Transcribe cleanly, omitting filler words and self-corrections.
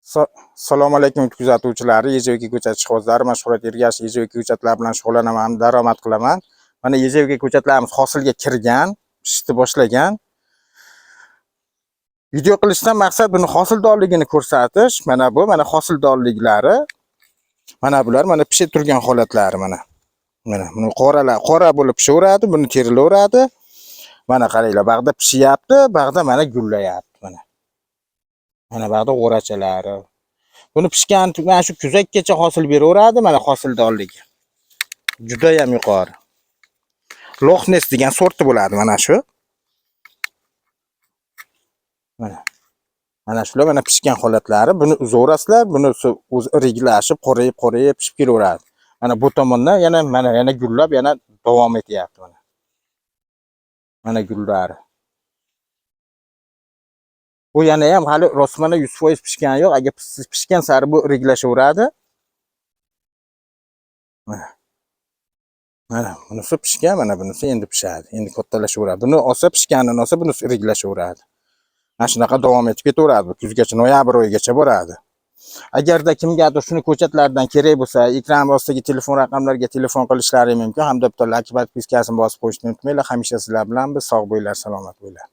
Assalomu alaykum kuzatuvchilar, Yezevga ko'chat jihozlari, mashg'ulot ergash Yezevga ko'chatlar bilan shug'ullanaman, daromad qilaman. Mana Yezevga ko'chatlarimiz hosilga kirgan, pishishni boshlagan. Video qilishdan maqsad buni hosildorligini ko'rsatish. Mana bu, mana hosildorliklari. Mana bular, mana pishib turgan holatlari mana. Mana buni qora bo'lib pishaveradi, buni terilaveradi. Mana qaranglar, bag'da pishyapti, bag'da mana gullayapti mana. Mana bag'da g'o'rachalari. Buni pishgan mana shu kuzakgacha hosil beraveradi, mana hosildorligi. Juda ham yuqori. Loxnes degan sorti bo'ladi mana shu. Mana shular mana pishgan holatlari. Buni uzaverasizlar, buni o'z iriglashib, qorayib pishib kelaveradi. Mana bu tomondan yana gullab, yana davom etyapti mana. Mana gullari. Bu yana ham hali rostmana 100% pishgan yo'q. Agar pishgan sari bu iriglashaveradi. Mana bunisi pishgan, mana bunisi endi pishadi. Endi kattalashaveradi. Buni olsa pishganini olsa, bunisi iriglashaveradi. Mana shunaqa davom etib ketaveradi. Kuzgacha, noyabr oyigacha boradi. Agarda kimgadir shuni ko'chatlardan kerak bo'lsa, ekran ostidagi telefon raqamlariga telefon qilishlari mumkin. Hamda bitta like podpiskasini bosib qo'yishni unutmanglar. Hamisha sizlar bilan biz. Sog' bo'linglar, salomat bo'linglar.